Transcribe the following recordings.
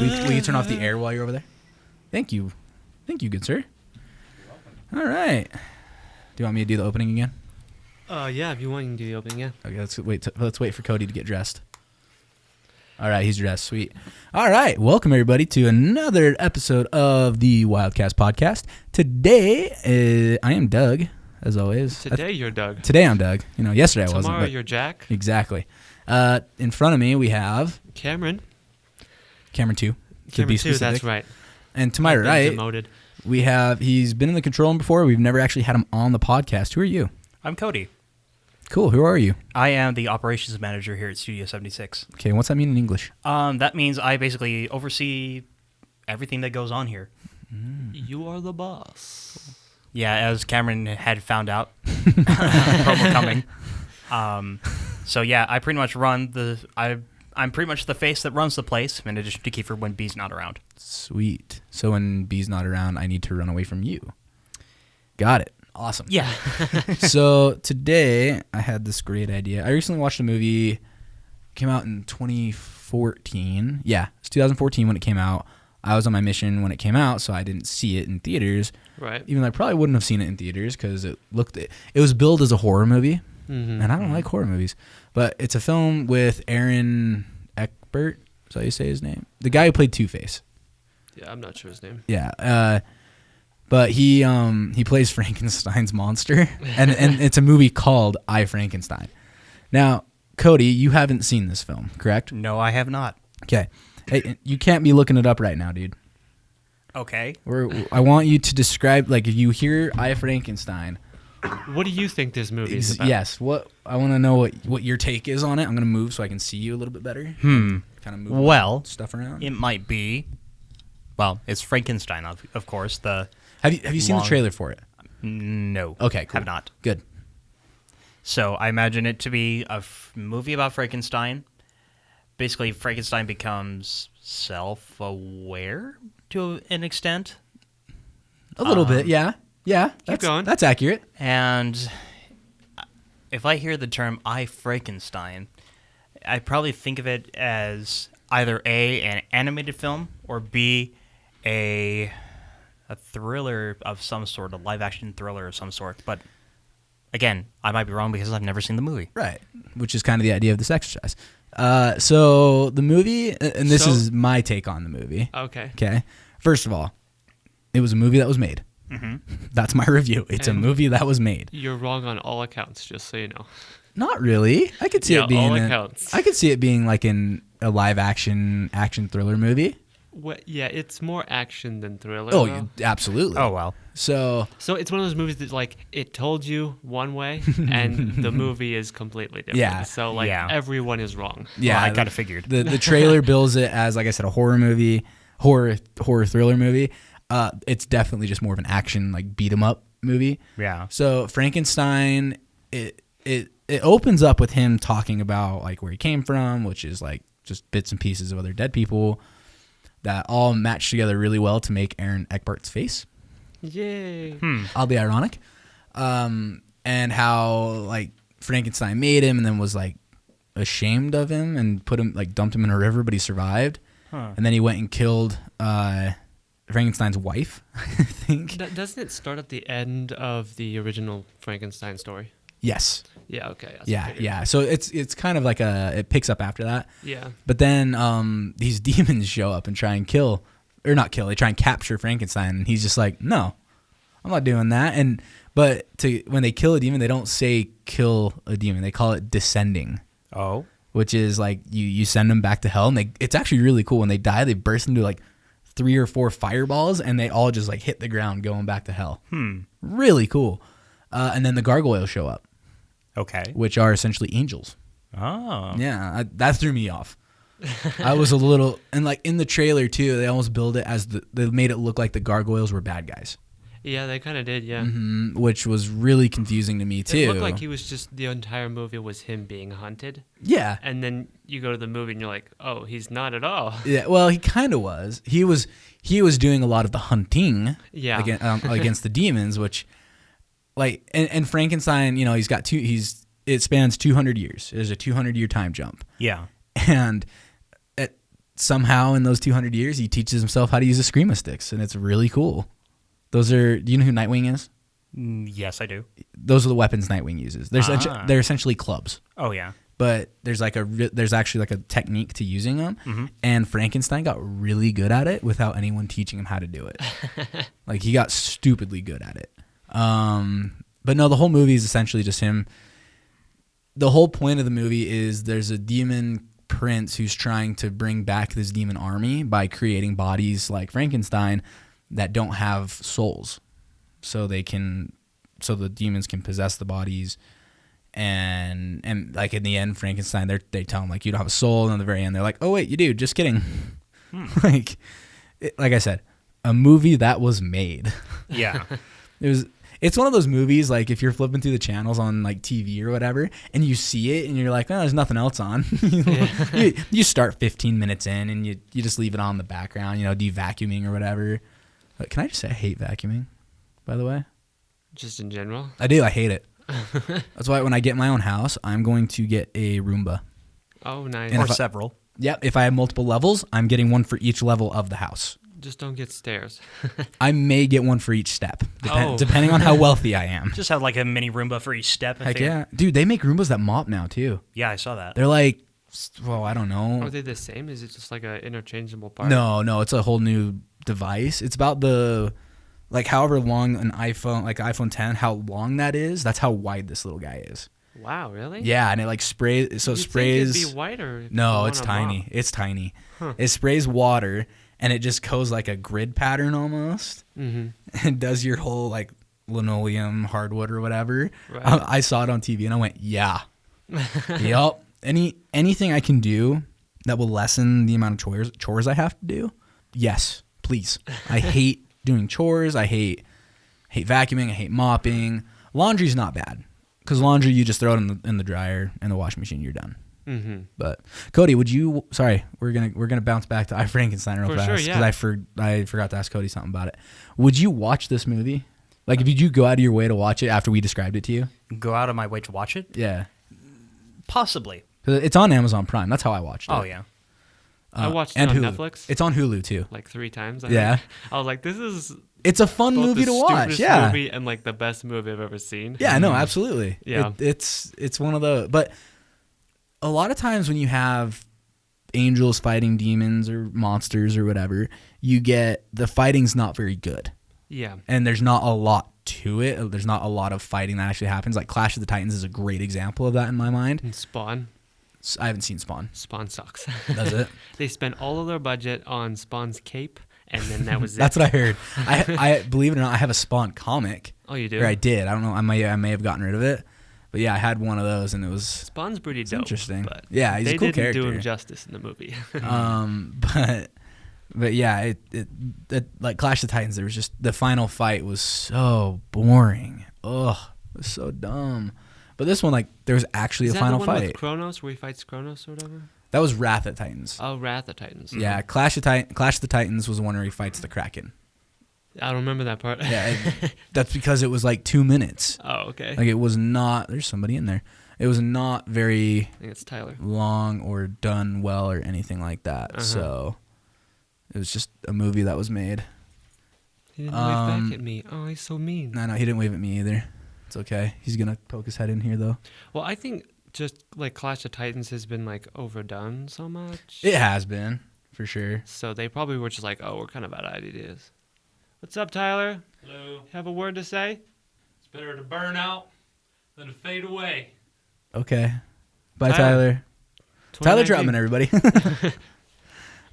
Will you turn off the air while you're over there? Thank you. Thank you, good sir. All right. Do you want me to do the opening again? Yeah, if you want, you can do the opening, yeah. Okay, let's wait for Cody to get dressed. All right, he's dressed. Sweet. All right, welcome everybody to another episode of the WildCast podcast. Today, I am Doug, as always. Today you're Doug. Today I'm Doug. Yesterday I wasn't. Tomorrow you're Jack. Exactly. In front of me we have Cameron 2. To be Cameron 2, specific. that's right. And to my I've been right, demoted. we have. He's been in the control room before. We've never actually had him on the podcast. Who are you? I'm Cody. Cool. Who are you? I am the operations manager here at Studio 76. Okay. What's that mean in English? That means I basically oversee everything that goes on here. You are the boss. Yeah, as Cameron had found out, promo coming. So yeah, I pretty much run I'm pretty much the face that runs the place, in addition to Kiefer when B's not around. Sweet. So when B's not around, I need to run away from you. Got it. Awesome. Yeah. So today I had this great idea. I recently watched a movie. It came out in 2014. Yeah, it's 2014 when it came out. I was on my mission when it came out, so I didn't see it in theaters. Right. Even though I probably wouldn't have seen it in theaters because it was billed as a horror movie, and I don't like horror movies. But it's a film with Aaron Eckbert. Is that how you say his name? The guy who played Two-Face. Yeah, I'm not sure his name. Yeah. But he plays Frankenstein's monster, and it's a movie called I, Frankenstein. Now, Cody, you haven't seen this film, correct? No, I have not. Okay. Hey, you can't be looking it up right now, dude. Okay. I want you to describe, like, if you hear I, Frankenstein. What do you think this movie is about? Yes. I want to know what your take is on it. I'm going to move so I can see you a little bit better. Kind of move stuff around. It might be. Well, it's Frankenstein, of course. Have you seen the trailer for it? No. Okay, cool. Have not. Good. So I imagine it to be a movie about Frankenstein. Basically, Frankenstein becomes self-aware to an extent. A little bit, yeah. Yeah, Keep going. That's accurate. And if I hear the term I, Frankenstein, I probably think of it as either A, an animated film, or B, a thriller of some sort, a live-action thriller of some sort. But again, I might be wrong because I've never seen the movie. Right, which is kind of the idea of this exercise. So the movie, and this is my take on the movie. Okay. First of all, it was a movie that was made. Mm-hmm. That's my review. It's a movie that was made. You're wrong on all accounts, just so you know. Not really. I could see it being. All accounts. I could see it being like in a live-action thriller movie. Yeah, it's more action than thriller. Oh, absolutely. Oh, well. So it's one of those movies that, like, it told you one way, and the movie is completely different. Yeah. So, like, everyone is wrong. Yeah, well, I kind of figured. The trailer bills it as, like I said, a horror movie, horror thriller movie. It's definitely just more of an action, like, beat 'em up movie. Yeah. So Frankenstein, it opens up with him talking about, like, where he came from, which is, like, just bits and pieces of other dead people that all match together really well to make Aaron Eckbart's face. Yay. Oddly ironic. And how, like, Frankenstein made him and then was, like, ashamed of him and dumped him in a river, but he survived. Huh. And then he went and killed Frankenstein's wife, I think. Doesn't it start at the end of the original Frankenstein story? Yes. Yeah, okay. Yeah. So it's kind of like it picks up after that. Yeah. But then these demons show up and try and they try and capture Frankenstein, and he's just like, no, I'm not doing that. But when they kill a demon, they don't say kill a demon. They call it descending. Oh. Which is like you send them back to hell, and it's actually really cool. When they die, they burst into like 3 or 4 fireballs, and they all just like hit the ground going back to hell. Really cool. And then the gargoyles show up. Okay. Which are essentially angels. Oh. Yeah, that threw me off. I was a little, and like in the trailer too, they almost build it as they made it look like the gargoyles were bad guys. Yeah, they kind of did, yeah. Mm-hmm, which was really confusing to me too. It looked like he was just, the entire movie was him being hunted. Yeah. And then you go to the movie and you're like, oh, he's not at all. Yeah, well, he kind of was. He was doing a lot of the hunting against the demons, which, like, and Frankenstein, you know, it spans 200 years. There's a 200-year time jump. Yeah. And somehow in those 200 years, he teaches himself how to use a Screamo sticks, and it's really cool. Those are. Do you know who Nightwing is? Yes, I do. Those are the weapons Nightwing uses. They're essentially clubs. Oh yeah. But there's actually like a technique to using them, and Frankenstein got really good at it without anyone teaching him how to do it. Like he got stupidly good at it. But no, the whole movie is essentially just him. The whole point of the movie is there's a demon prince who's trying to bring back this demon army by creating bodies like Frankenstein that don't have souls, so the demons can possess the bodies. And like in the end, Frankenstein, they tell him like you don't have a soul, and at the very end they're like, oh wait, you do, just kidding. Like I said, a movie that was made. Yeah. It's one of those movies like if you're flipping through the channels on like TV or whatever and you see it and you're like, oh, there's nothing else on. You start 15 minutes in and you just leave it on in the background, do you vacuuming or whatever. Can I just say I hate vacuuming, by the way? Just in general? I do. I hate it. That's why when I get my own house, I'm going to get a Roomba. Oh, nice. Or several. Yep. If I have multiple levels, I'm getting one for each level of the house. Just don't get stairs. I may get one for each step, depending on how wealthy I am. Just have like a mini Roomba for each step. Heck yeah. Dude, they make Roombas that mop now, too. Yeah, I saw that. They're like, well, I don't know. Are they the same? Is it just like an interchangeable part? No, it's a whole new device. It's about like however long an iPhone, like iPhone 10, how long that is, that's how wide this little guy is. Wow, really? Yeah, and it like sprays. So it You'd sprays. think it'd be wider. No, it's tiny. It's tiny. Huh. It sprays water, and it just goes like a grid pattern almost. Mm-hmm. And does your whole like linoleum, hardwood, or whatever. Right. I saw it on TV, and I went, yeah, yup. Anything I can do that will lessen the amount of chores I have to do. Yes, please. I hate doing chores. I hate vacuuming. I hate mopping. Laundry's not bad because laundry you just throw it in the dryer and the washing machine. You're done. Mm-hmm. But Cody, would you? Sorry, we're gonna bounce back to I Frankenstein real fast because I forgot to ask Cody something about it. Would you watch this movie? Like, did you go out of your way to watch it after we described it to you? Go out of my way to watch it? Yeah, possibly. It's on Amazon Prime. That's how I watched it. Oh yeah. I watched it on Hulu. Netflix. It's on Hulu too. Like 3 times. I was like, this is. It's a fun movie to watch. Yeah. Movie and like the best movie I've ever seen. Yeah, no, absolutely. Yeah. It's one of the. But a lot of times when you have angels fighting demons or monsters or whatever, you get the fighting's not very good. Yeah. And there's not a lot to it. There's not a lot of fighting that actually happens. Like Clash of the Titans is a great example of that in my mind. And Spawn. I haven't seen Spawn. Spawn sucks. Does it? They spent all of their budget on Spawn's cape, and then that was it. That's what I heard. I believe it or not, I have a Spawn comic. Oh, you do? Or I did. I don't know. I may have gotten rid of it. But yeah, I had one of those, and it was Spawn's pretty dope. Interesting. But yeah, he's a cool character. They didn't do him justice in the movie. But yeah, it like Clash of the Titans. There was just the final fight was so boring. Ugh, it was so dumb. But this one, like, there was actually a final fight. Is that the one with Kronos, where he fights Kronos or whatever? That was Wrath of Titans. Oh, Wrath of Titans. Yeah, Clash of the Titans was the one where he fights the Kraken. I don't remember that part. Yeah, that's because it was like 2 minutes. Oh, okay. Like it was not. There's somebody in there. It was not very. I think it's Tyler. Long or done well or anything like that. Uh-huh. So it was just a movie that was made. He didn't wave back at me. Oh, he's so mean. No, he didn't wave at me either. It's okay. He's gonna poke his head in here though. Well, I think just like Clash of Titans has been like overdone so much. It has been, for sure. So they probably were just like, oh, we're kind of out of ideas. What's up, Tyler? Hello. Have a word to say? It's better to burn out than to fade away. Okay. Bye, Tyler. Tyler Troutman, everybody.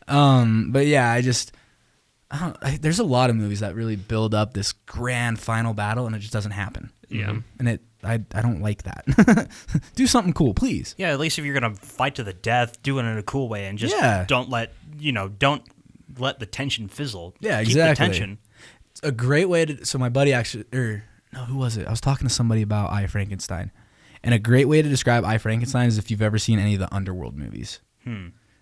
But yeah, there's a lot of movies that really build up this grand final battle, and it just doesn't happen. Yeah. And I don't like that. Do something cool, please. Yeah, at least if you're gonna fight to the death, do it in a cool way, and just don't let the tension fizzle. Yeah, Keep exactly. the tension. It's a great way to. So my buddy who was it? I was talking to somebody about I Frankenstein, and a great way to describe I Frankenstein is if you've ever seen any of the Underworld movies.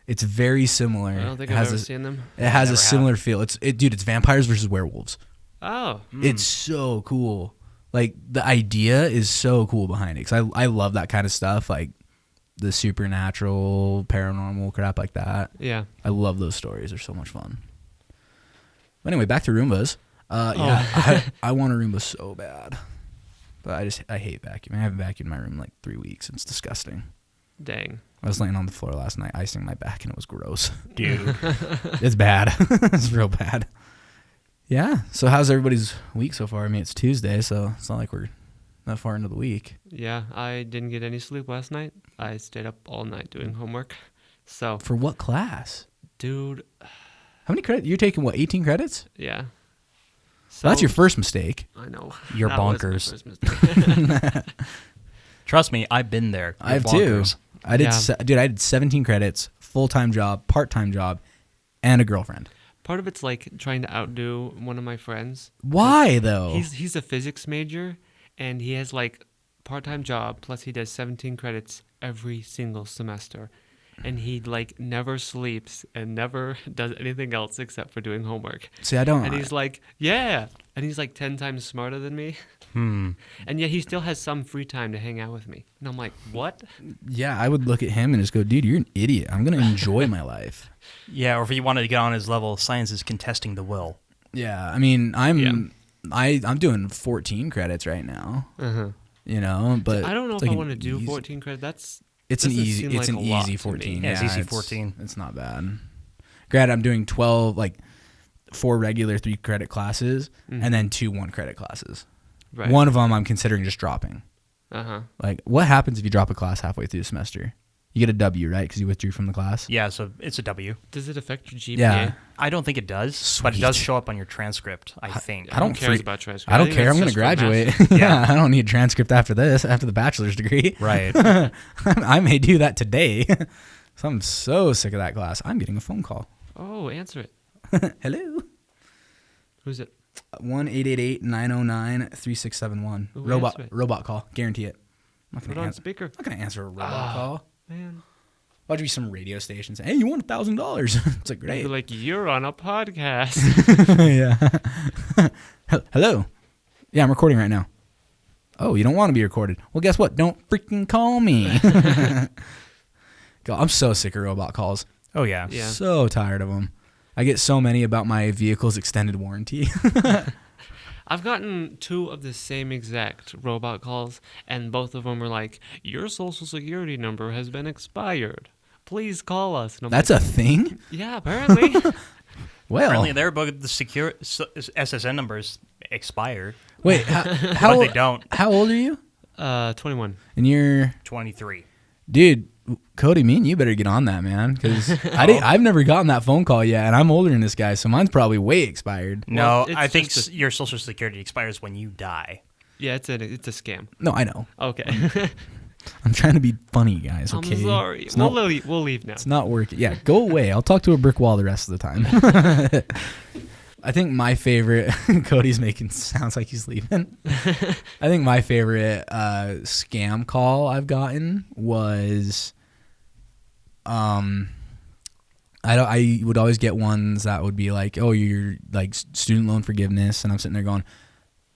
It's very similar. I don't think I've ever seen them. It has a similar feel. It's vampires versus werewolves. Oh. It's so cool. Like, the idea is so cool behind it. Because I love that kind of stuff. Like, the supernatural, paranormal crap like that. Yeah. I love those stories. They're so much fun. But anyway, back to Roombas. I want a Roomba so bad. But I hate vacuuming. I haven't vacuumed my room in like 3 weeks. It's disgusting. Dang. I was laying on the floor last night icing my back, and it was gross. Dude. It's bad. It's real bad. Yeah. So how's everybody's week so far? I mean, it's Tuesday, so it's not like we're that far into the week. Yeah, I didn't get any sleep last night. I stayed up all night doing homework. So, For what class? dude, How many credits? You're taking, what, 18 credits? yeah. So that's your first mistake. I know. You're That was my bonkers. first mistake. Trust me, I've been there. I You're have too. bonkers. I did, Yeah. dude. I did 17 credits, full-time job, part-time job, and a girlfriend. Part of it's like trying to outdo one of my friends. Why though? He's a physics major, and he has like part-time job plus he does 17 credits every single semester, and he like never sleeps and never does anything else except for doing homework. See, I don't. And he's like, yeah, and he's like 10 times smarter than me, and yet he still has some free time to hang out with me. And I'm like, what? Yeah, I would look at him and just go, dude, you're an idiot. I'm gonna enjoy my life. Yeah, or if you wanted to get on his level, science is contesting the will. Yeah, I mean, Yeah. I'm doing 14 credits right now. Uh-huh. You know, but I don't know it's if like I an want to do easy- 14 credits. It's an doesn't easy. seem It's like an a lot easy to me. 14. Yeah, it's easy 14. It's not bad. Granted, I'm doing 12 like 4 regular 3 credit classes and then 2 1 credit classes. Right. One of them I'm considering just dropping. Uh-huh. Like, what happens if you drop a class halfway through the semester? You get a W, right? Because you withdrew from the class. Yeah, so it's a W. Does it affect your GPA? Yeah. I don't think it does, but it Sweet. does show up on your transcript, I think. I don't Who cares freak- about transcript? I don't think care. I'm that's going to just for graduate. Yeah, Yeah. I don't need a transcript after this, after the bachelor's degree. Right. I may do that today. So I'm so sick of that class. I'm getting a phone call. Oh, answer it. Hello. Who's it? 1-888-909-3671. Ooh, Robot answer it. robot call. Guarantee it. I'm Put it on speaker. not going to answer a robot call. Man. Why'd be some radio station saying, hey, you want $1,000? It's like, They'd great. be like, you're on a podcast. Yeah. Hello. Yeah, I'm recording right now. Oh, you don't want to be recorded. Well, guess what? Don't freaking call me. God, I'm so sick of robot calls. Oh, yeah. Yeah. So tired of them. I get so many about my vehicle's extended warranty. I've gotten 2 of the same exact robot calls, and both of them are like, your social security number has been expired. Please call us. And I'm That's like, a thing? yeah, apparently. Well, Apparently, they're about the secure SSN numbers expired. wait, how, But they don't. how old are you? 21. And you're, 23. dude, Cody, me and you better get on that, man, because I've never gotten that phone call yet, and I'm older than this guy, so mine's probably way expired. No, it's I think just your social security expires when you die. Yeah, it's a scam. No, I know. Okay. I'm trying to be funny, guys. I'm Okay, sorry. It's We'll not, leave now. it's not working. Yeah, go away. I'll talk to a brick wall the rest of the time. I think my favorite. Cody's making sounds like he's leaving. I think my favorite scam call I've gotten was, I would always get ones that would be like, oh, you're like student loan forgiveness, and I'm sitting there going,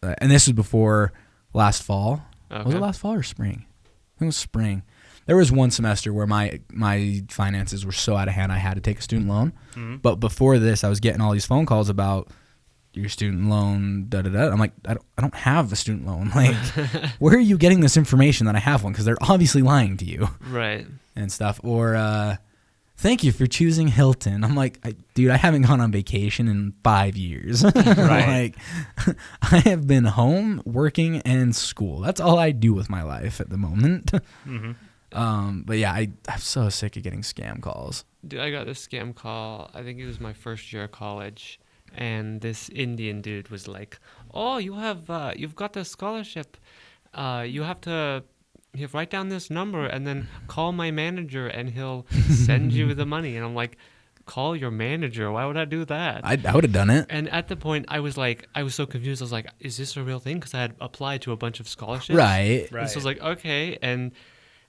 and this was before last fall. Was Okay. it last fall or spring? I think it was spring. There was one semester where my finances were so out of hand I had to take a student loan. Mm-hmm. But before this, I was getting all these phone calls about your student loan, da da da. I'm like, I don't have a student loan. Like, where are you getting this information that I have one? Because they're obviously lying to you Right. and stuff. Or thank you for choosing Hilton. I'm like, dude, I haven't gone on vacation in 5 years. Right. Like, I have been home, working, and school. That's all I do with my life at the moment. But yeah, I'm so sick of getting scam calls. Dude, I got this scam call. I think it was my first year of college, and this Indian dude was like, "Oh, you've got the scholarship. You have to write down this number and then call my manager, and he'll send you the money." And I'm like, "Call your manager? Why would I do that?" I would have done it. And at the point, I was so confused. I was like, "Is this a real thing?" Because I had applied to a bunch of scholarships. Right. And so I was like, okay. And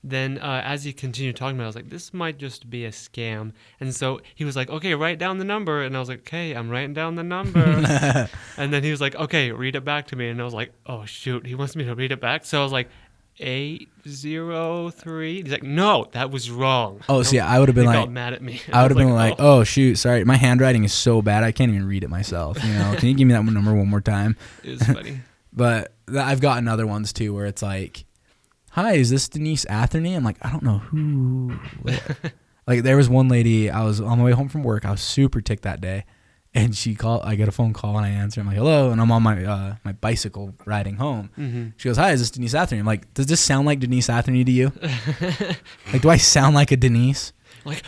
then as he continued talking about it, I was like, this might just be a scam. And so he was like, okay, write down the number. And I was like, okay, I'm writing down the number. And then he was like, okay, read it back to me. And I was like, oh, shoot, he wants me to read it back. So I was like, 803. He's like, no, that was wrong. Oh, so yeah, I would have been He like, got mad at me. I would have been like, oh shoot, sorry, my handwriting is so bad I can't even read it myself. You know, can you give me that number one more time? It was funny. But I've gotten other ones too where it's like, hi, is this Denise Atherny? I'm like, I don't know who. Like there was one lady, I was on my way home from work. I was super ticked that day. And she called. I get a phone call and I answer. I'm like, "Hello," and I'm on my my bicycle riding home. Mm-hmm. She goes, "Hi, is this Denise Atherny?" I'm like, "Does this sound like Denise Atherny to you? Like, do I sound like a Denise?" Like,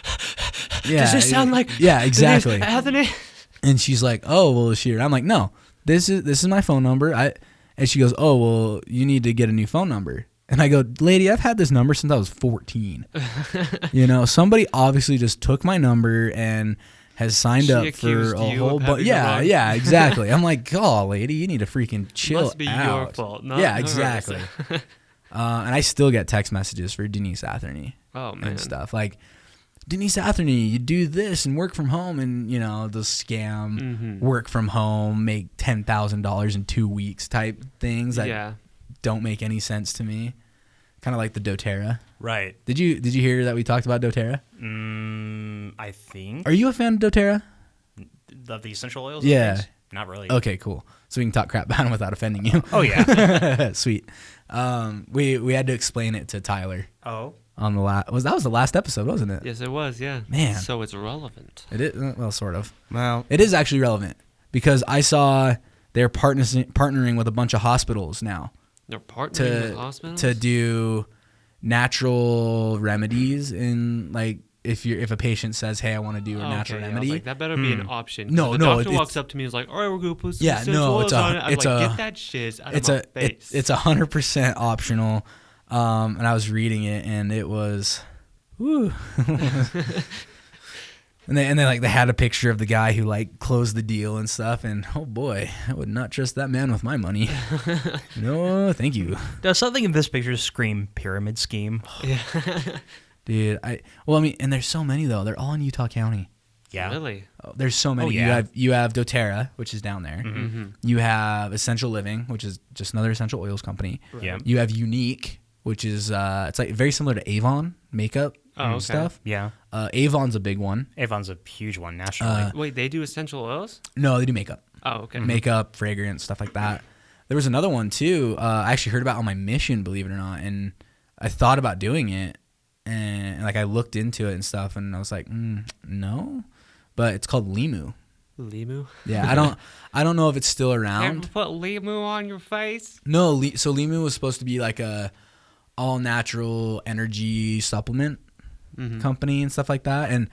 Yeah. does this sound like? Yeah, exactly. Denise Anthony? And she's like, "Oh, well, is she?" I'm like, "No, this is my phone number." And she goes, "Oh, well, you need to get a new phone number." And I go, "Lady, I've had this number since I was 14. You know, somebody obviously just took my number and has signed She up for accused a you whole of but having the wrong- yeah, exactly. I'm like, oh lady, you need to freaking chill Must be out. your fault, not Yeah, hers. exactly. And I still get text messages for Denise Atherny Oh man. and stuff. Like, Denise Atherny, you do this and work from home and, you know, the scam Mm-hmm. work from home, make $10,000 in 2 weeks type things that Yeah. don't make any sense to me. Kind of like the doTERRA. Right. Did you hear that we talked about doTERRA? I think Are you a fan of doTERRA? of the essential oils. Yeah. And things? Not really. Okay, cool. So we can talk crap about him without offending you. Oh yeah. Sweet. We had to explain it to Tyler Oh. on the that was the last episode, wasn't it? Yes, it was. Yeah. Man. So it's relevant. It is, well, sort of. Well. It is actually relevant because I saw they're partnering with a bunch of hospitals now They're partnering with hospitals. to do natural remedies in like if a patient says, "Hey, I want to do a natural yeah, I was remedy." like, that better be an option. 'Cause No, the no, doctor it's- walks up to me and is like, all right, we're going to put some Yeah, essential no, oils on it. I'm it's like, a- get that shit out it's of a my face. it's 100% optional. And I was reading it and it was woo. And they had a picture of the guy who like closed the deal and stuff, and oh boy, I would not trust that man with my money. No, thank you, Does something in this picture scream pyramid scheme? Yeah. dude. I mean, and there's so many though. They're all in Utah County. Yeah. Really? Oh, there's so many. Oh, yeah. You have doTERRA, which is down there. Mm-hmm. You have Essential Living, which is just another essential oils company. Yeah. You have Unique, which is it's like very similar to Avon makeup Oh, okay. stuff. Yeah. Avon's a big one. Avon's a huge one nationally. Wait, they do essential oils? No, they do makeup. Oh, okay. Makeup, fragrance, stuff like that. There was another one too. I actually heard about on my mission, believe it or not, and I thought about doing it, and like I looked into it and stuff, and I was like, no, but it's called Limu. Limu? Yeah, I don't know if it's still Ever around. put Limu on your face? No, so Limu was supposed to be like a all natural energy supplement company and stuff like that, and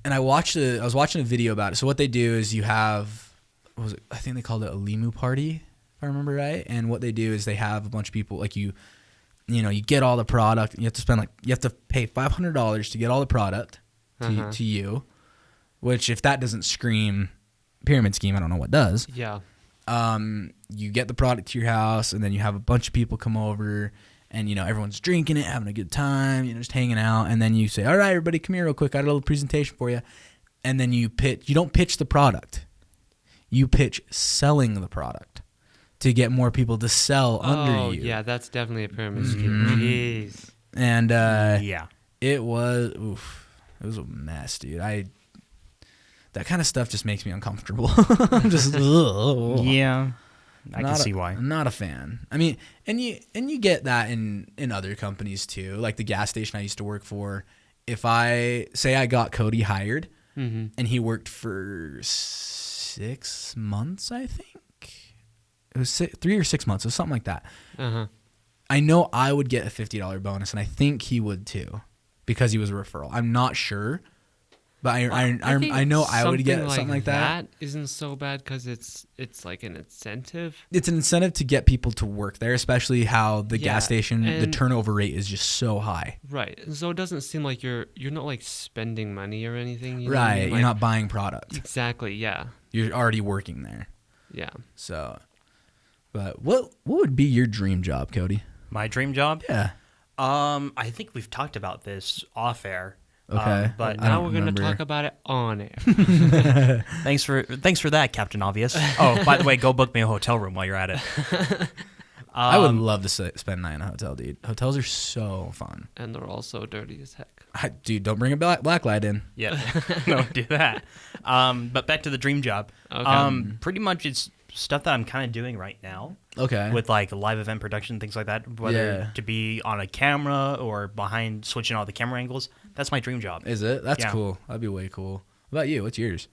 I was watching a video about it. So what they do is you have, I think they called it a Limu party, if I remember right. And what they do is they have a bunch of people like you get all the product. You have to pay $500 to get all the product to you, which if that doesn't scream pyramid scheme, I don't know what does. Yeah. You get the product to your house, and then you have a bunch of people come over, and everyone's drinking it, having a good time, just hanging out, and then you say, "All right, everybody, come here real quick. I got a little presentation for you," and then you pitch. You don't pitch the product. You pitch selling the product to get more people to sell under you. Yeah, that's definitely a pyramid scheme. Jeez. And yeah. it was a mess, dude. That kind of stuff just makes me uncomfortable. I'm just ugh. Yeah. I can see why. I'm not a fan. I mean, and you get that in other companies too. Like the gas station I used to work for. If I got Cody hired, and he worked for 6 months, I think it was 3 or 6 months, or something like that. I know I would get a $50 bonus, and I think he would too, because he was a referral. I'm not sure. But I know I would get something like that. That isn't so bad because it's like an incentive. It's an incentive to get people to work there, especially how the gas station, the and- turnover rate is just so high. Right. And so it doesn't seem like you're not like spending money or anything. You know what I Right. mean? You're Like- not buying product. Exactly. Yeah. You're already working there. Yeah. So, but what would be your dream job, Cody? My dream job? Yeah. I think we've talked about this off air. Okay. But I Now don't we're going to remember. talk about it on air. thanks for that, Captain Obvious. Oh, by the way, go book me a hotel room while you're at it. I would love to spend a night in a hotel, dude. Hotels are so fun. And they're all so dirty as heck. Dude, don't bring a black light in. Yeah, don't do that. But back to the dream job. Okay. Pretty much it's stuff that I'm kind of doing right now. Okay. With like live event production, things like that. Whether to be on a camera or behind switching all the camera angles. That's my dream job. Is it? That's Yeah. cool. That'd be way cool. What about you? What's yours?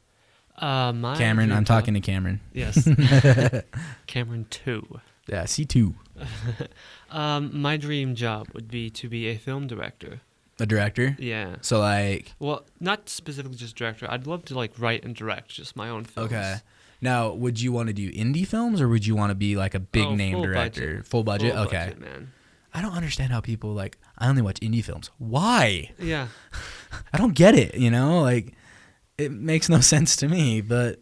My Cameron, dream I'm job- talking to Cameron. Yes. Cameron 2. Yeah, C2. My dream job would be to be a film director. A director? Yeah. So like, Well, not specifically just director. I'd love to like write and direct just my own films. okay. Now, would you want to do indie films or would you want to be like a big name full director? budget. Full budget? Full Okay. budget, man. I don't understand how people like, I only watch indie films. Why? Yeah. I don't get it, you know? Like, it makes no sense to me, but,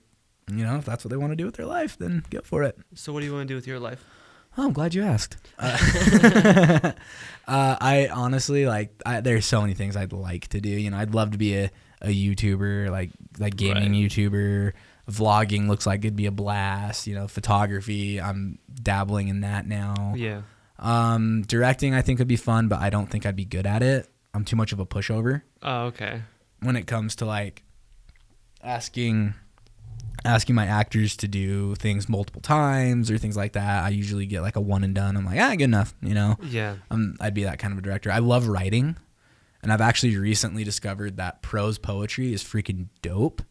you know, if that's what they want to do with their life, then go for it. So what do you want to do with your life? Oh, I'm glad you asked. I honestly, like, there's so many things I'd like to do. You know, I'd love to be a YouTuber, like gaming Right. YouTuber. Vlogging looks like it'd be a blast. You know, photography, I'm dabbling in that now. Yeah. Directing, I think would be fun, but I don't think I'd be good at it. I'm too much of a pushover Oh, okay. when it comes to like asking my actors to do things multiple times or things like that. I usually get like a one and done. I'm like, good enough, you know. Yeah. I'd be that kind of a director. I love writing, and I've actually recently discovered that prose poetry is freaking dope.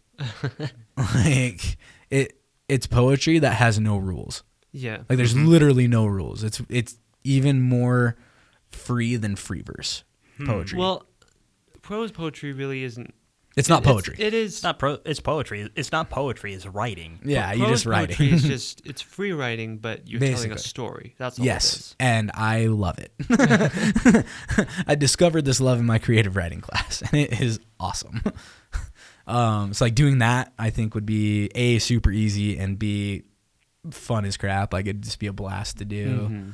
Like it's poetry that has no rules. Yeah. Like there's literally no rules. It's even more free than free verse poetry. Well, prose poetry really isn't. it's not poetry. It is. It's not it's poetry. It's not poetry. It's writing. Yeah, But you prose just writing. Poetry is just it's free writing, but you're telling Basically. a story. That's all it Yes, is. and I love it. I discovered this love in my creative writing class, and it is awesome. So like doing that, I think would be A, super easy, and B, fun as crap. Like it'd just be a blast to do.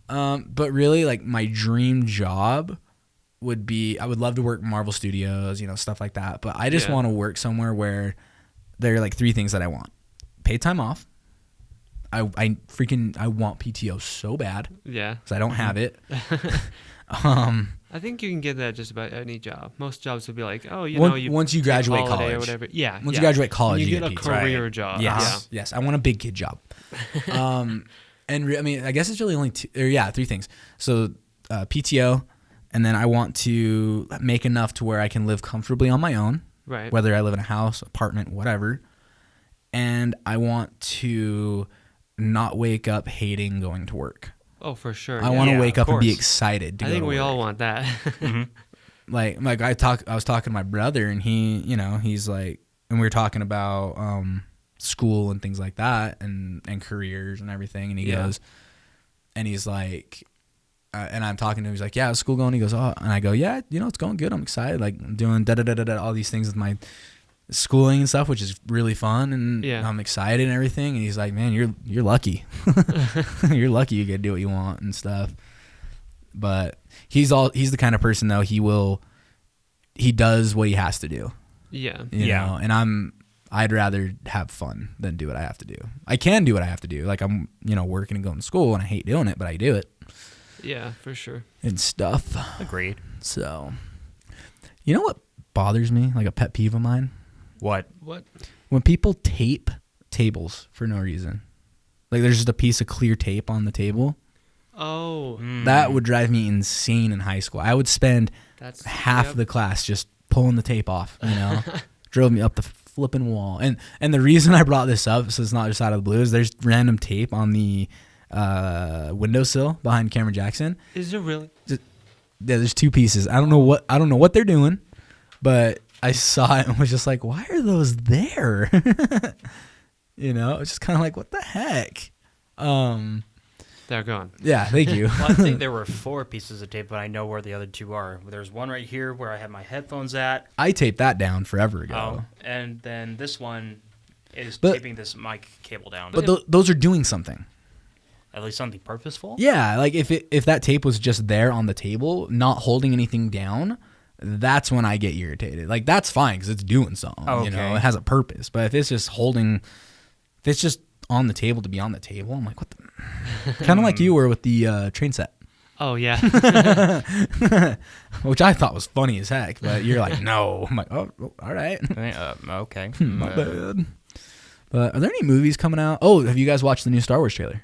But really, like my dream job would be, I would love to work Marvel Studios, you know, stuff like that. But I just Yeah. want to work somewhere where there are like three things that I want: paid time off. I want PTO so bad Yeah. because I don't have it. I think you can get that just about any job. Most jobs would be like, oh, you Once- know, you once you take graduate holiday college. or whatever. Yeah. Once yeah. you graduate college, you you get a PTO. career job. Yes, yes. I want a big kid job. And I mean, I guess it's really only three things. So PTO, and then I want to make enough to where I can live comfortably on my own, Right. whether I live in a house, apartment, whatever. And I want to not wake up hating going to work. Oh, for sure. I want to Yeah, wake of up and be course. excited to I go think to we work. all want that. Like I was talking to my brother, and he, you know, he's like, and we were talking about school and things like that, and careers and everything, and he Yeah. goes, and he's like, and I'm talking to him, he's like, yeah, how's school going? He goes, oh, and I go, yeah, you know, it's going good. I'm excited, like I'm doing all these things with my schooling and stuff, which is really fun, and Yeah. I'm excited and everything. And he's like, man, you're lucky. You're lucky you get to do what you want and stuff. But he's the kind of person though, he does what he has to do. Yeah. You Yeah. know? And I'd rather have fun than do what I have to do. I can do what I have to do. Like I'm, you know, working and going to school, and I hate doing it, but I do it Yeah, for sure. and stuff. Agreed. So, you know what bothers me? Like a pet peeve of mine? What? What? When people tape tables for no reason. Like there's just a piece of clear tape on the table. Oh, That would drive me insane in high school. I would spend that's half yep. the class just pulling the tape off, you know. Drove me up the flipping wall. And the reason I brought this up, so it's not just out of the blue, is there's random tape on the windowsill behind Cameron Jackson. Is there really? Yeah, there's two pieces. I don't know what they're doing, but I saw it and was just like, why are those there? You know, it's just kind of like, what the heck? They're gone. Yeah, thank you. Well, I think there were 4 pieces of tape, but I know where the other 2 are. There's one right here where I have my headphones at. I taped that down forever ago. And then this one is But- taping this mic cable down. But those are doing something. At least something purposeful? Yeah, like if that tape was just there on the table, not holding anything down, that's when I get irritated. Like that's fine because it's doing something. You know, Okay. it has a purpose. But if it's just on the table to be on the table. I'm like, what the? Kind of like you were with the train set. Oh yeah. Which I thought was funny as heck, but you're like, no. I'm like, oh, all right. Okay. My bad. But are there any movies coming out? Oh, have you guys watched the new Star Wars trailer?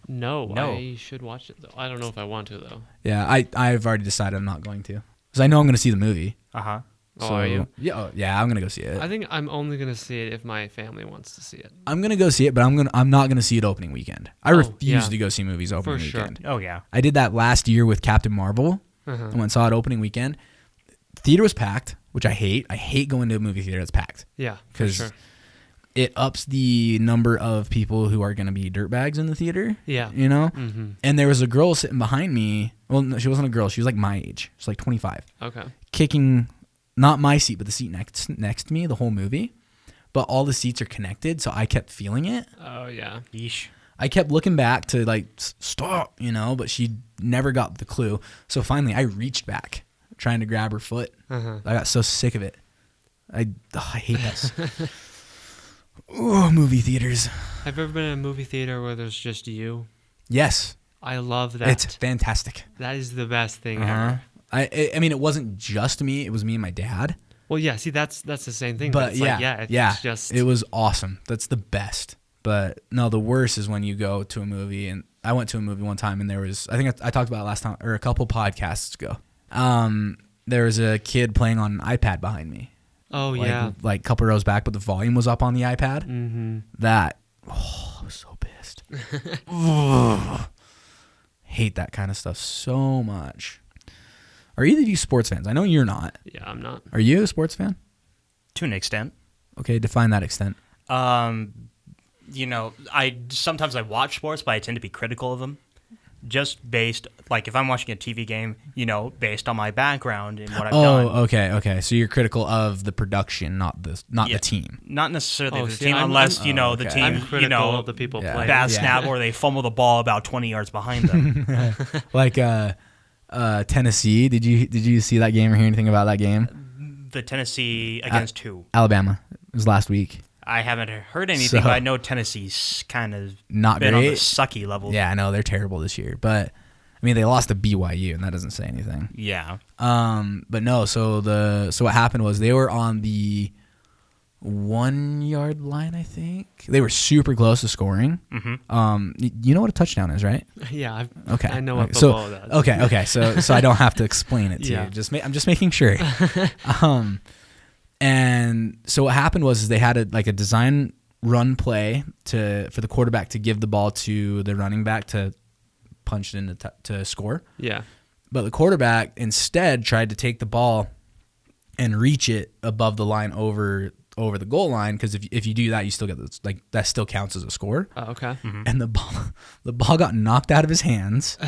No, I should watch it though. I don't know if I want to though. Yeah, I've already decided I'm not going to. Because I know I'm going to see the movie. Uh-huh. Oh, are you? Yeah, I'm going to go see it. I think I'm only gonna see it if my family wants to see it. I'm going to go see it, but I'm not going to see it opening weekend. I refuse to go see movies opening For sure. weekend. Oh, yeah. I did that last year with Captain Marvel. I went and saw it opening weekend. Theater was packed, which I hate. I hate going to a movie theater that's packed. Yeah, for Because sure. it ups the number of people who are going to be dirtbags in the theater. Yeah. You know? Mm-hmm. And there was a girl sitting behind me. Well, no, she wasn't a girl. She was like my age. She was like 25. Okay. Kicking, not my seat, but the seat next to me the whole movie. But all the seats are connected, so I kept feeling it. Oh yeah. Yeesh. I kept looking back to like, stop, you know, but she never got the clue. So finally, I reached back, trying to grab her foot. I got so sick of it. I hate that. Oh, movie theaters. Have you ever been in a movie theater where there's just you? Yes. I love that. It's fantastic. That is the best thing ever. I mean, it wasn't just me. It was me and my dad. Well, yeah. See, that's the same thing. But it's it's just it was awesome. That's the best. But no, the worst is when you go to a movie, and I went to a movie one time, and there was, I think I talked about it last time, or a couple podcasts ago. There was a kid playing on an iPad behind me. Oh yeah. Like a couple rows back, but the volume was up on the iPad. Mm-hmm. That, I was so pissed. Ugh. Hate that kind of stuff so much. Are either of you sports fans? I know you're not. Yeah, I'm not. Are you a sports fan? To an extent. Okay, define that extent. You know, sometimes I watch sports, but I tend to be critical of them. Just based, like if I'm watching a TV game, you know, based on my background and what I've done. Oh, okay. So you're critical of the production, not the team. Not necessarily the see, team, unless the okay. team, I'm critical of the people playing. bad snap or they fumble the ball about 20 yards behind them. Like Tennessee. Did you see that game or hear anything about that game? The Tennessee against who? Alabama. It was last week. I haven't heard anything, So- but I know Tennessee's kind of Not been on the great. sucky level. Yeah, I know they're terrible this year, but I mean they lost to BYU, and that doesn't say anything. Yeah. But no. So what happened was they were on the 1 yard line. I think they were super close to scoring. Mm-hmm. You know what a touchdown is, right? Yeah. Okay. I know what Okay. So football does. okay. So I don't have to explain it to Yeah. you. I'm just making sure. And so what happened was they had a design run play for the quarterback to give the ball to the running back to punch it in to score. Yeah. But the quarterback instead tried to take the ball and reach it above the line over the goal line, because if you do that, you still get this, like that still counts as a score. Oh, okay. Mm-hmm. And the ball got knocked out of his hands.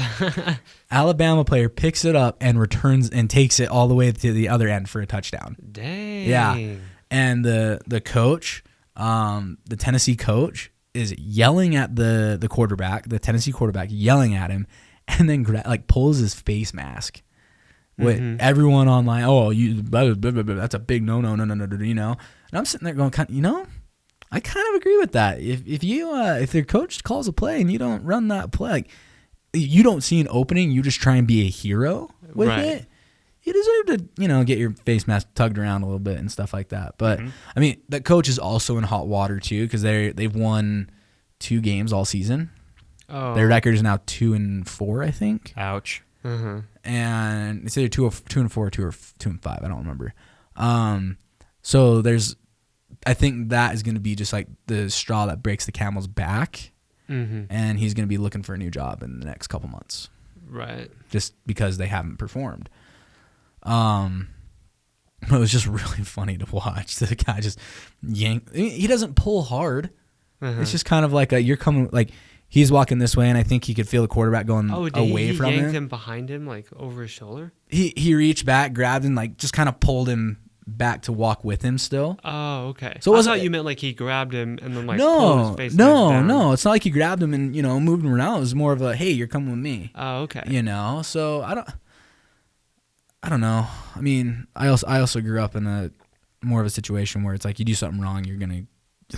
Alabama player picks it up and returns and takes it all the way to the other end for a touchdown. Dang. Yeah. And the coach, the Tennessee coach, is yelling at the quarterback, the Tennessee quarterback, yelling at him, and then pulls his face mask. With everyone online, that's a big no, you know. And I'm sitting there going, you know, I kind of agree with that. If their coach calls a play and you don't run that play, like, you don't see an opening, you just try and be a hero with it. You deserve to, you know, get your face mask tugged around a little bit and stuff like that. But I mean, that coach is also in hot water too, because they've won 2 games all season. Oh. Their record is now 2-4, I think. Ouch. Mm-hmm. And it's either 2-4 or 2-5. I don't remember. So I think that is going to be just like the straw that breaks the camel's back, and he's going to be looking for a new job in the next couple months, Right. just because they haven't performed. It was just really funny to watch. The guy just yank. He doesn't pull hard. It's just kind of like you're coming like. He's walking this way, and I think he could feel the quarterback going away from him. He yanked him behind him, like over his shoulder? He reached back, grabbed him, like just kind of pulled him back to walk with him still. Oh, okay. So I thought you meant like he grabbed him and then like pulled No, his face mask down. no. It's not like he grabbed him and, you know, moved him around. It was more of a, hey, you're coming with me. Oh, okay. You know, so I don't know. I mean, I also grew up in more of a situation where it's like you do something wrong, you're gonna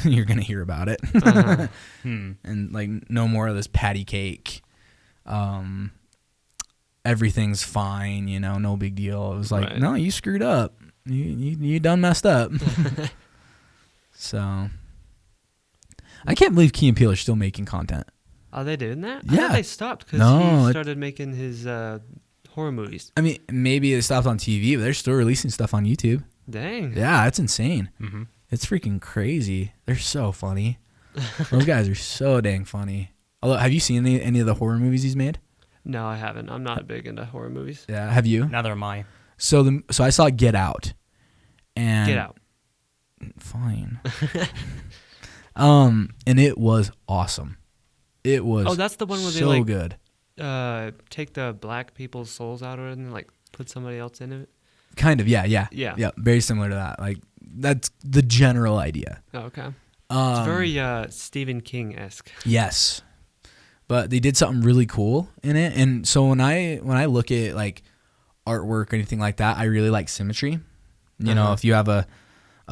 you're gonna hear about it. Uh-huh. And like no more of this patty cake. Everything's fine, you know, no big deal. It was like, Right. no, you screwed up. You done messed up. So I can't believe Key and Peele are still making content. Are they doing that? I Yeah. thought they stopped because No, he it- started making his horror movies. I mean, maybe they stopped on TV, but they're still releasing stuff on YouTube. Dang. Yeah, that's insane. Mm-hmm. It's freaking crazy. They're so funny. Those guys are so dang funny. Although, have you seen any of the horror movies he's made? No, I haven't. I'm not big into horror movies. Yeah, have you? Neither am I. So I saw Get Out. And Get Out. Fine. And it was awesome. It was Oh, that's the one where they so like good. take the black people's souls out of it and like put somebody else in it. Kind of, yeah. Yeah. Very similar to that. Like that's the general idea. Oh, okay. It's very Stephen King-esque. Yes. But they did something really cool in it. And so when I look at like artwork or anything like that, I really like symmetry. You know, if you have a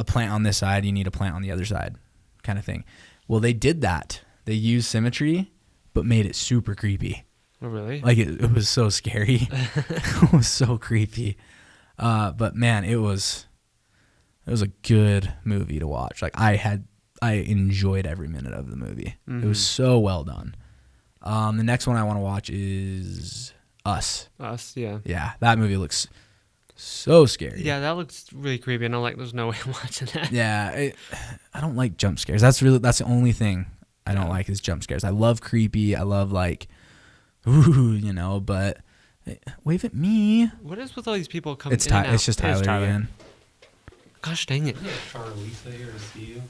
plant on this side, you need a plant on the other side kind of thing. Well, they did that. They used symmetry, but made it super creepy. Oh, really? Like it was so scary. It was so creepy. But man, it was a good movie to watch. Like I enjoyed every minute of the movie. It was so well done. The next one I want to watch is Us. Us, yeah. Yeah, that movie looks so scary. Yeah, that looks really creepy, and I'm like, there's no way I'm watching that. Yeah, I don't like jump scares. That's the only thing I don't like is jump scares. I love creepy. I love like, ooh, you know. But wave at me. What is with all these people coming It's in and out? It's just Tyler again. Gosh dang it. Is Charlisa here to see you?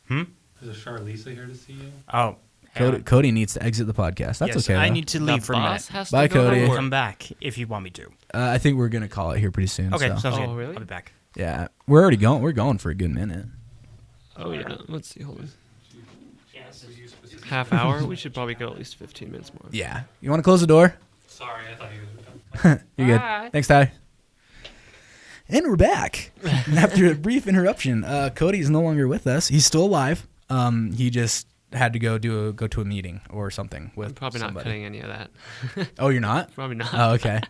Hmm? Is Charlisa here to see you? Oh, hang on. Cody needs to exit the podcast. That's Yes, okay. I though. need to The leave for a minute. boss has Bye, to go Cody. I to will work. come back if you want me to. I think we're gonna call it here pretty soon. Okay, so. sounds Oh, good. really? I'll be back. Yeah, we're already going. We're going for a good minute. Oh, yeah. Let's see. Hold on. Half hour? We should probably go at least 15 minutes more. Yeah. You want to close the door? Sorry, I thought you were done. You're Bye. good. Thanks, Ty. And we're back after a brief interruption. Cody is no longer with us. He's still alive. He just had to go to a meeting or something with I'm probably somebody. not cutting any of that. Oh, you're not? Probably not. Oh, okay.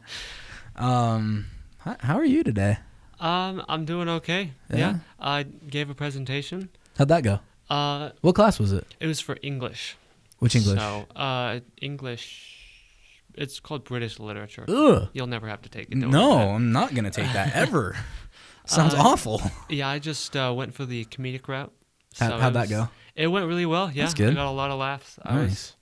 How are you today? I'm doing okay. Yeah? Yeah. I gave a presentation. How'd that go? What class was it? It was for English. Which English? So, English. It's called British literature. Ugh. You'll never have to take it. Don't No, worry about I'm not gonna take that ever. Sounds awful. it. Yeah, I just went for the comedic route. How'd that it was- go? It went really well. Yeah, That's good. I got a lot of laughs. I was Nice.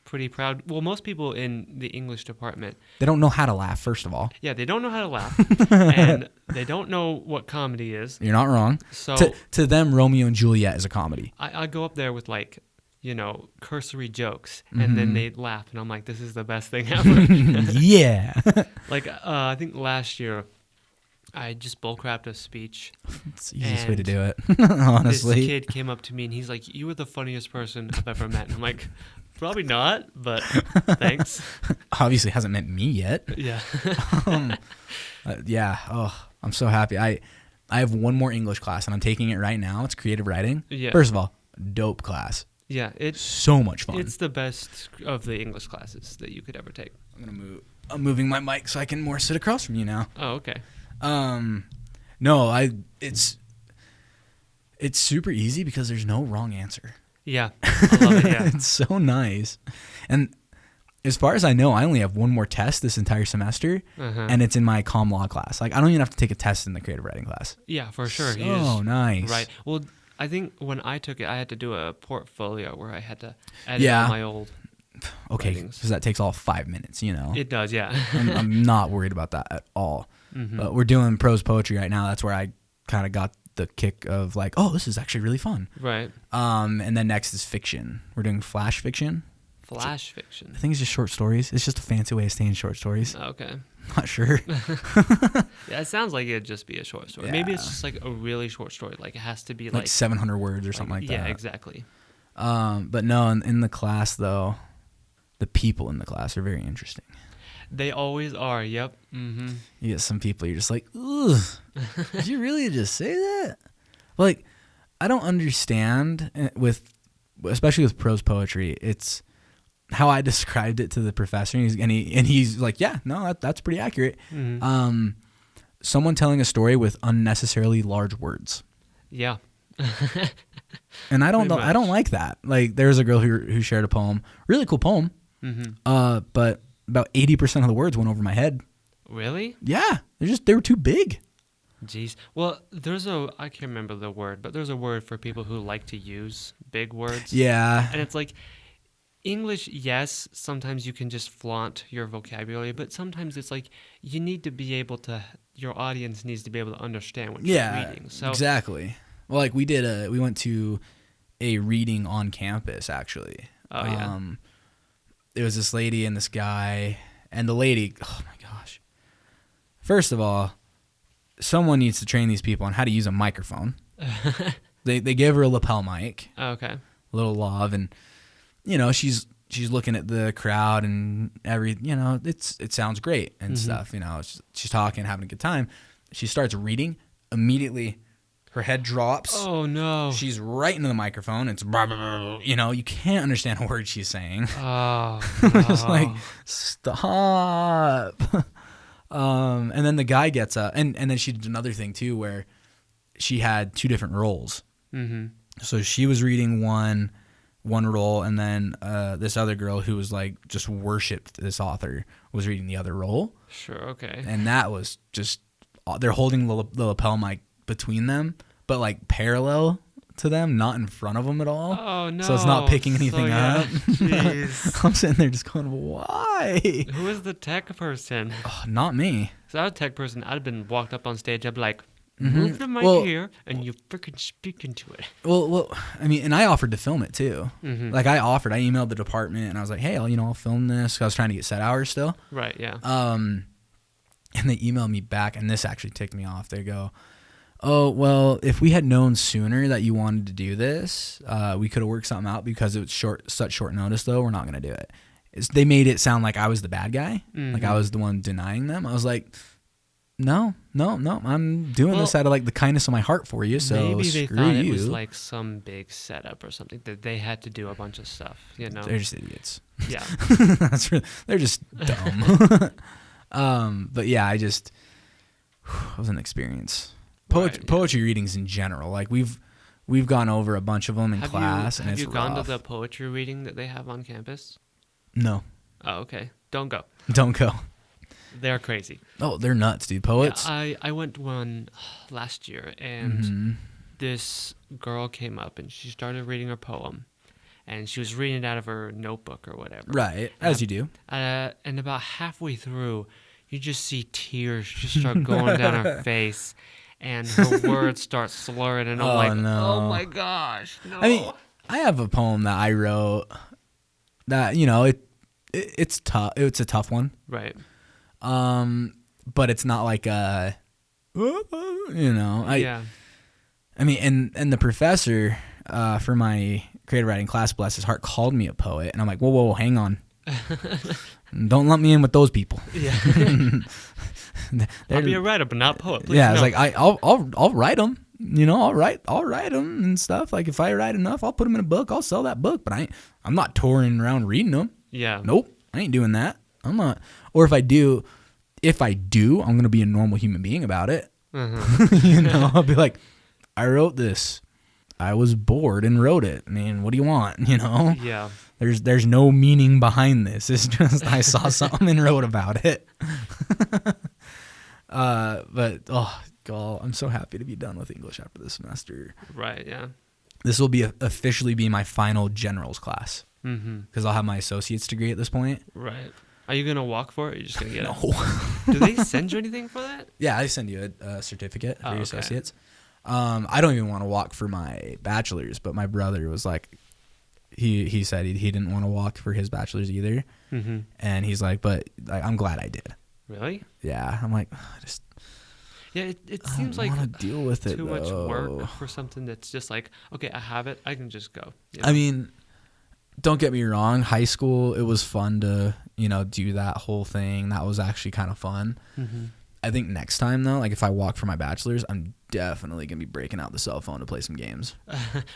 pretty proud. Well, most people in the English department, They don't know how to laugh. First of all, yeah, they don't know how to laugh, and they don't know what comedy is. you're not wrong. So To them, Romeo and Juliet is a comedy. I go up there with like, cursory jokes, and then they laugh, and I'm like, this is the best thing ever. Yeah. Like, I think last year, I just bullcrapped a speech. It's the easiest way to And do it, This honestly. kid came up to me, and he's like, you were the funniest person I've ever met. And I'm like, probably not, but thanks. Obviously hasn't met me yet. Yeah. Yeah. Oh, I'm so happy. I have one more English class, and I'm taking it right now. It's creative writing. Yeah. First of all, dope class. Yeah, So much fun. it's the best of the English classes that you could ever take. I'm moving my mic so I can more sit across from you now. Oh, okay. No, it's super easy because there's no wrong answer. Yeah, I love it. Yeah. It's so nice. And as far as I know, I only have one more test this entire semester, Uh-huh. and it's in my comm law class. Like, I don't even have to take a test in the creative writing class. Yeah, for sure. So You just- nice. Right. Well, I think when I took it, I had to do a portfolio where I had to edit Yeah. all my old. Okay, Writings. because that takes all 5 minutes, you know. It does, yeah. I'm not worried about that at all. Mhm. But we're doing prose poetry right now. That's where I kind of got the kick of like, oh, this is actually really fun. Right. And then next is fiction. We're doing flash fiction. Flash fiction. I think it's just short stories. It's just a fancy way of saying short stories. Okay. Not sure. Yeah, it sounds like it'd just be a short story. Maybe it's Yeah. just like a really short story. Like it has to be like 700 words or something like that. Yeah, exactly. But no, in the class though, the people in the class are very interesting. They always are. Yep. Mm-hmm. You get some people you're just like, ugh, did you really just say that? Like, I don't understand especially with prose poetry. It's how I described it to the professor, and he's like, yeah, no, that's pretty accurate. Mm-hmm. Someone telling a story with unnecessarily large words. Yeah. And I don't Pretty know. I don't like that. Like, there's a girl who shared a poem, really cool poem. Mm-hmm. But about 80% of the words went over my head. Really? Yeah, they were too big. Jeez. Well, I can't remember the word, but there's a word for people who like to use big words. Yeah. And it's like, English, yes, sometimes you can just flaunt your vocabulary, but sometimes it's like you need to be able to, your audience needs to be able to understand what you're reading. So exactly. Well, like we went to a reading on campus, actually. Oh, yeah. It was this lady and this guy, and the lady, oh my gosh. First of all, someone needs to train these people on how to use a microphone. They gave her a lapel mic. Okay. A little lav, and she's looking at the crowd and it sounds great and stuff. She's talking, having a good time. She starts reading. Immediately, her head drops. Oh no! She's right into the microphone. It's blah, blah, blah, you can't understand a word she's saying. Oh, It's like, stop. And then the guy gets up, and then she did another thing too, where she had two different roles. Mm-hmm. So she was reading one role, and then this other girl who was like just worshipped this author was reading the other role. Sure. Okay. And that was just, they're holding the lapel mic between them, but like parallel to them, not in front of them at all. Oh no! So it's not picking anything up. Jeez. I'm sitting there just going, why? Who is the tech person? Oh, not me. If I was a tech person, I'd have been walked up on stage. I'd be like, move the mic here, and you freaking speak into it. Well, I mean, and I offered to film it too. Mm-hmm. Like I emailed the department, and I was like, hey, I'll film this. 'Cause I was trying to get set hours still. Right. Yeah. And they emailed me back, and this actually ticked me off. They go, oh, well, if we had known sooner that you wanted to do this, we could have worked something out, because it was such short notice, though. We're not going to do it. They made it sound like I was the bad guy, like I was the one denying them. I was like, no, I'm doing this out of like the kindness of my heart for you, so maybe they screw thought you. it was like some big setup or something that they had to do a bunch of stuff, They're just idiots. Yeah. They're just dumb. But yeah, it was an experience. Poetry readings in general, like we've gone over a bunch of them in class, and it's rough. Have you gone to the poetry reading that they have on campus? No. Oh, okay. Don't go. Don't go. They're crazy. Oh, they're nuts, dude. Poets. Yeah, I went one last year, and this girl came up, and she started reading her poem, and she was reading it out of her notebook or whatever. Right, as you do. And about halfway through, you just see tears just start going down her face, and her words start slurring, and I'm like, no. oh my gosh, no. I mean, I have a poem that I wrote that, it's tough. It's a tough one. Right. But it's not like yeah. I mean, and the professor for my creative writing class, bless his heart, called me a poet, and I'm like, whoa, hang on. Don't lump me in with those people. Yeah. I'll be a writer, but not a poet. Please, yeah, no. it's like I'll write them. I'll write them and stuff. Like if I write enough, I'll put them in a book. I'll sell that book. But I'm not touring around reading them. Yeah. Nope, I ain't doing that. I'm not. Or if I do, I'm gonna be a normal human being about it. I'll be like, I wrote this. I was bored and wrote it. I mean, what do you want? Yeah. There's no meaning behind this. It's just I saw something and wrote about it. But oh god, I'm so happy to be done with English after this semester. Right. Yeah. This will be officially be my final generals class because I'll have my associate's degree at this point. Right. Are you gonna walk for it? Or are you just gonna get No. it? Do they send you anything for that? Yeah, I send you a certificate for your okay. associates. I don't even want to walk for my bachelor's, but my brother was like, he said he didn't want to walk for his bachelor's either, and he's like, but I'm glad I did. Really? Yeah, I'm like, Yeah, it seems like want to deal with it too much though. work for something that's just like, okay, I have it, I can just go. I mean, don't get me wrong. High school, it was fun to do that whole thing. That was actually kind of fun. I think next time though, like if I walk for my bachelor's, I'm definitely gonna be breaking out the cell phone to play some games.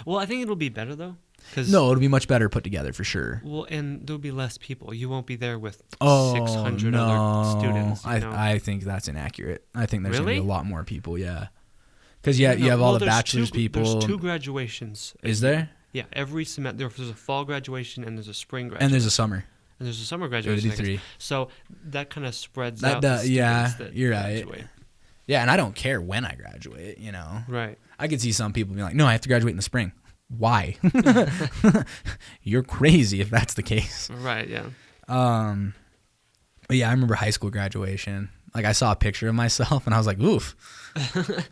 Well, I think it'll be better though. No, it'll be much better put together for sure. Well, and there'll be less people. You won't be there with 600 no. other students. I think that's inaccurate. I think there's gonna Really? be a lot more people. Yeah, because you have all the bachelor's people. There's 2 graduations. Is there? Yeah, every semester. There's a fall graduation and there's a spring graduation. And there's a summer. And there's a summer graduation. I guess. 33. So that kind of spreads That out. does, the yeah, students that you're right. graduate. Yeah, and I don't care when I graduate. You know, Right. I could see some people being like, "No, I have to graduate in the spring." Why? You're crazy if that's the case. Right. Yeah. But yeah, I remember high school graduation. Like I saw a picture of myself and I was like, "Oof,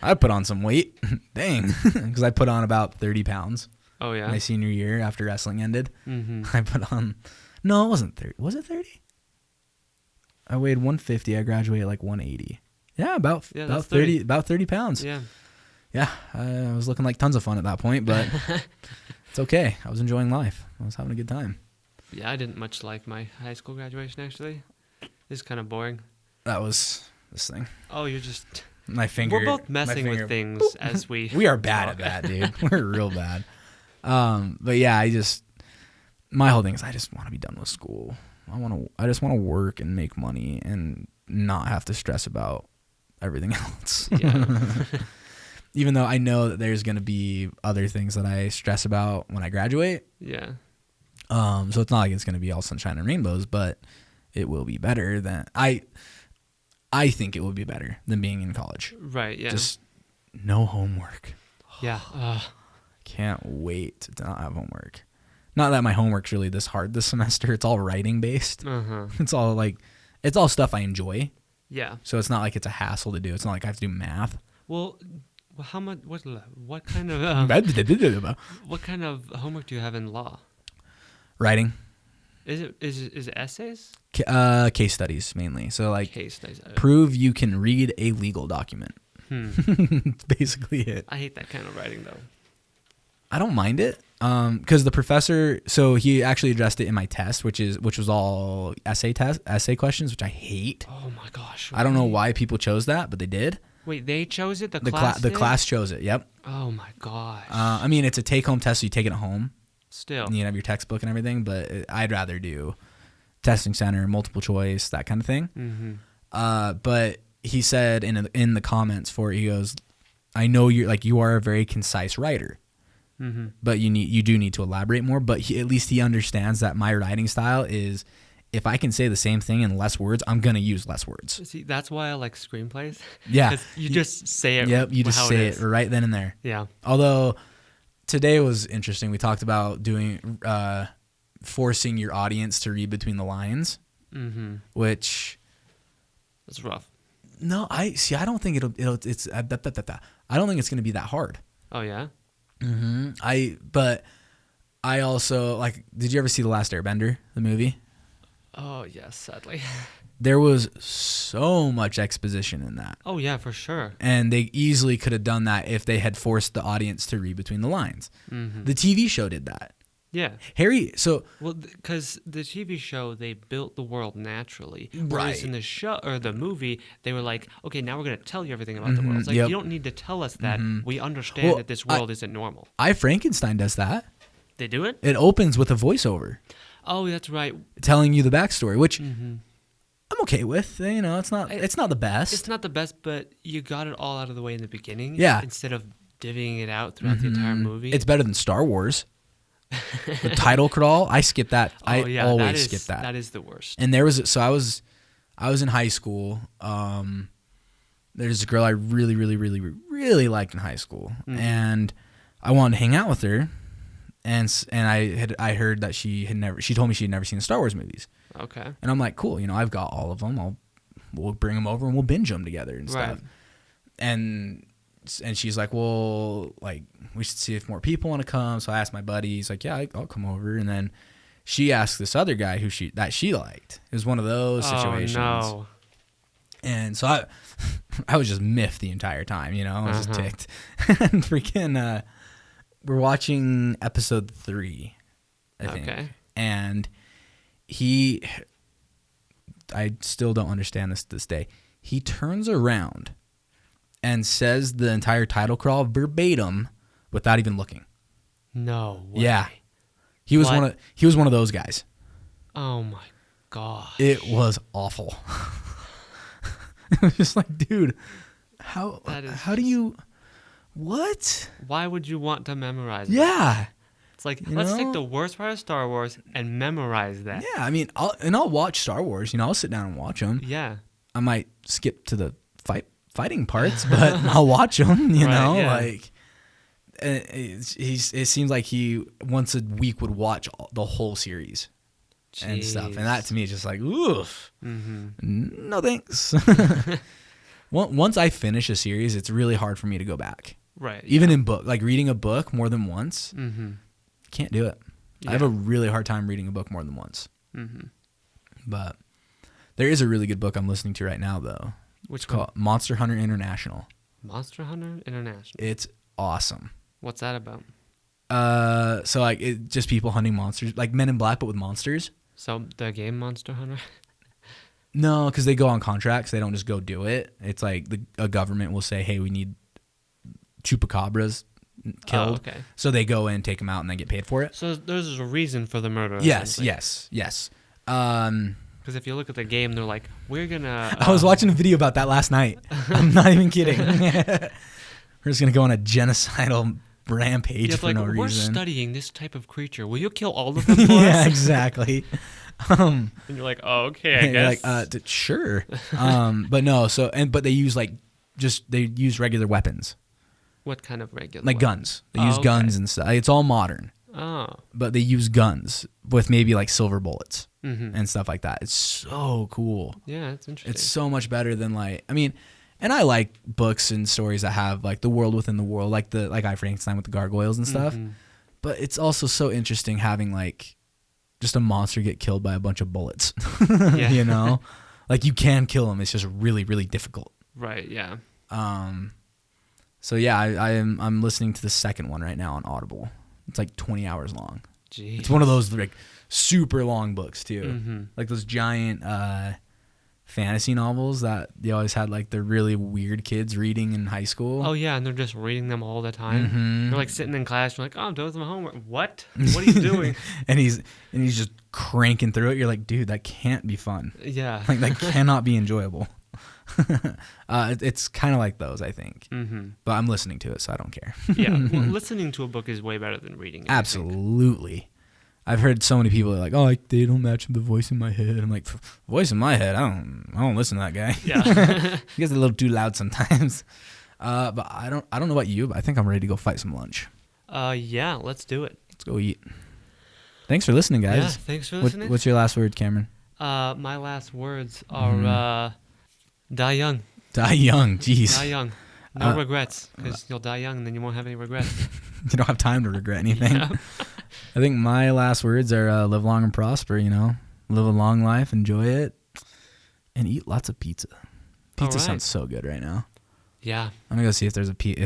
I put on some weight." Dang, because I put on about 30 pounds Oh yeah. my senior year after wrestling ended. Mm-hmm. I put on. No, it wasn't 30. Was it 30? I weighed 150. I graduated like 180. Yeah, about 30. About 30 pounds. Yeah. Yeah, I was looking like tons of fun at that point, but it's okay. I was enjoying life. I was having a good time. Yeah, I didn't much like my high school graduation actually. It's kind of boring. That was this thing. Oh, you're just. My finger. We're both messing with things as we. We are bad at that, dude. We're real bad. But yeah, my whole thing is I just want to be done with school. I just want to work and make money and not have to stress about everything else. Yeah. Even though I know that there's going to be other things that I stress about when I graduate. Yeah. So it's not like it's going to be all sunshine and rainbows, but it will be better than I think it will be better than being in college. Right. Yeah. Just no homework. Yeah. Can't wait to not have homework. Not that my homework's really this hard this semester. It's all writing based. Uh-huh. It's all stuff I enjoy. Yeah. So it's not like it's a hassle to do. It's not like I have to do math. Well, how much? What kind of? What kind of homework do you have in law? Writing. Is it essays? Case studies mainly. So like Case studies. prove you can read a legal document. That's basically it. I hate that kind of writing though. I don't mind it because the professor, so he actually addressed it in my test, which was all essay questions, which I hate. Oh my gosh! I don't know why people chose that, but they did. Wait, they chose it. The class chose it. Yep. Oh my gosh! I mean, it's a take-home test, so you take it home. Still, And you have your textbook and everything, but I'd rather do testing center, multiple choice, that kind of thing. Mm-hmm. But he said in the comments for it, he goes, "I know you are a very concise writer." Mm-hmm. But you do need to elaborate more. But at least he understands that my writing style is, if I can say the same thing in less words, I'm gonna use less words. See, that's why I like screenplays. Yeah, 'Cause you just say it. Yep, you just how say it it right then and there. Yeah. Although today was interesting. We talked about doing forcing your audience to read between the lines, Mm-hmm. which That's rough. no, I don't think it's I don't think it's gonna be that hard. Oh yeah. But I also did you ever see The Last Airbender, the movie? Oh yes, sadly. There was so much exposition in that. Oh yeah, for sure. And they easily could have done that if they had forced the audience to read between the lines. Mm-hmm. The TV show did that. Yeah. Well, because the TV show, they built the world naturally. Right. Whereas in the show or the movie, they were like, okay, now we're going to tell you everything about the world. It's like, yep. you don't need to tell us that. We understand that this world isn't normal. Frankenstein does that. They do it? It opens with a voiceover Oh, that's right. telling you the backstory, which I'm okay with. It's not the best. It's not the best, but you got it all out of the way in the beginning. Yeah. Instead of divvying it out throughout the entire movie. It's better than Star Wars. The title crawl, I skip that. I always skip that. That is the worst. And I was in high school. There's a girl I really, really, really, really liked in high school, and I wanted to hang out with her. And I heard that she told me she had never seen the Star Wars movies. Okay. And I'm like, cool, I've got all of them. We'll bring them over and we'll binge them together and stuff. And she's like, well, we should see if more people want to come. So I asked my buddy. He's like, yeah, I'll come over. And then she asked this other guy that she liked. It was one of those situations. Oh, no. And so I was just miffed the entire time, I was just ticked. And freaking, we're watching episode 3, I think. Okay. And I still don't understand this day. He turns around and says the entire title crawl verbatim without even looking. No way. Yeah. He was What? one of those guys. Oh my god. It was awful. It was just like, dude, how do you what? Why would you want to memorize that? Yeah. It's like, You let's know? take the worst part of Star Wars and memorize that. Yeah, I mean, I'll watch Star Wars. I'll sit down and watch them. Yeah. I might skip to the fighting parts, but I'll watch them. Right, know, yeah. like it seems like he once a week would watch the whole series and stuff, and that to me is just like, oof, no thanks. Once I finish a series, it's really hard for me to go back. Right. Even in book, like reading a book more than once, can't do it. Yeah. I have a really hard time reading a book more than once. Mm-hmm. But there is a really good book I'm listening to right now, though. Which It's called Monster Hunter International. Monster Hunter International. It's awesome. What's that about? So like it just people hunting monsters, like Men in Black, but with monsters. So the game Monster Hunter? No, because they go on contracts. They don't just go do it. It's like a government will say, "Hey, we need chupacabras killed." Oh, okay. So they go in, take them out, and then get paid for it. So there's a reason for the murder. Yes. Because if you look at the game, they're like, we're gonna. I was watching a video about that last night. I'm not even kidding. We're just gonna go on a genocidal rampage Yeah, for like, no we're reason. studying this type of creature. Will you kill all of them for Yeah, us? exactly. And you're like, oh, okay, I You're guess. like, sure. But no. But they use they use regular weapons, What kind of regular? like weapon? guns. They use guns and stuff. It's all modern, Oh. but they use guns with maybe like silver bullets Mm-hmm. and stuff like that. It's so cool. Yeah, that's interesting. It's so much better than and I like books and stories that have like the world within the world, like I Frankenstein with the gargoyles and stuff. Mhm. But it's also so interesting having like just a monster get killed by a bunch of bullets. Yeah. Like you can kill them. It's just really, really difficult. Right. Yeah. So yeah, I'm listening to the second one right now on Audible. It's like 20 hours long. Jeez. It's one of those like super long books too, Mhm. like those giant fantasy novels that they always had like the really weird kids reading in high school. Oh yeah, and they're just reading them all the time. Mhm. They're like sitting in class. You're like, oh, I'm doing my homework. What? What are you doing? and he's just cranking through it. You're like, dude, that can't be fun. Yeah. Like that cannot be enjoyable. It's kind of like those, I think. Mm-hmm. But I'm listening to it, so I don't care. Yeah. Well, listening to a book is way better than reading it. I think. Absolutely. I've heard so many people are like, "Oh, they don't match the voice in my head." I'm like, "Voice in my head? I don't listen to that guy." Yeah. He gets a little too loud sometimes. But I don't know about you, but I think I'm ready to go fight some lunch. Yeah. Let's do it. Let's go eat. Thanks for listening, guys. Yeah. Thanks for listening. What's your last word, Cameron? My last words are die young. Die young. Jeez. Die young. No regrets, because you'll die young and then you won't have any regrets. You don't have time to regret anything. Yeah. I think my last words are live long and prosper, Live a long life, enjoy it, and eat lots of pizza. Pizza All right. sounds so good right now. Yeah. I'm going to go see if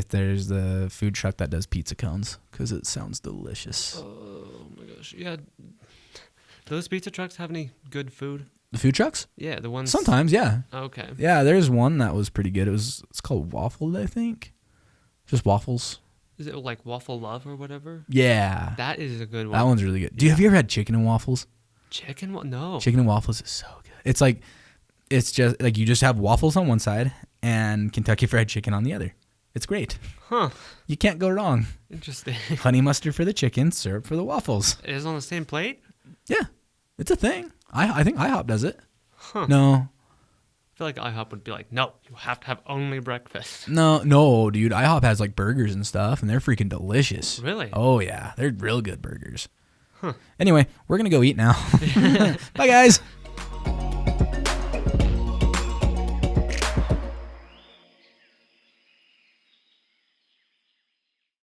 there's the food truck that does pizza cones, because it sounds delicious. Oh my gosh. Yeah. Do those pizza trucks have any good food? The food trucks? Yeah, the ones. Sometimes, yeah. Okay. Yeah, there's one that was pretty good. It's called Waffle, I think. Just waffles. Is it like Waffle Love or whatever? Yeah. That is a good one. That one's really good. Have you ever had chicken and waffles? Chicken? No. Chicken and waffles is so good. It's just like you just have waffles on one side and Kentucky Fried Chicken on the other. It's great. Huh. You can't go wrong. Interesting. Honey mustard for the chicken, syrup for the waffles. It is on the same plate? Yeah, it's a thing. I think IHOP does it. Huh. No, I feel like IHOP would be like, no, you have to have only breakfast. no, dude. IHOP has like burgers and stuff, and they're freaking delicious. Really? Oh yeah, they're real good burgers. Huh. Anyway, we're gonna go eat now. Bye, guys.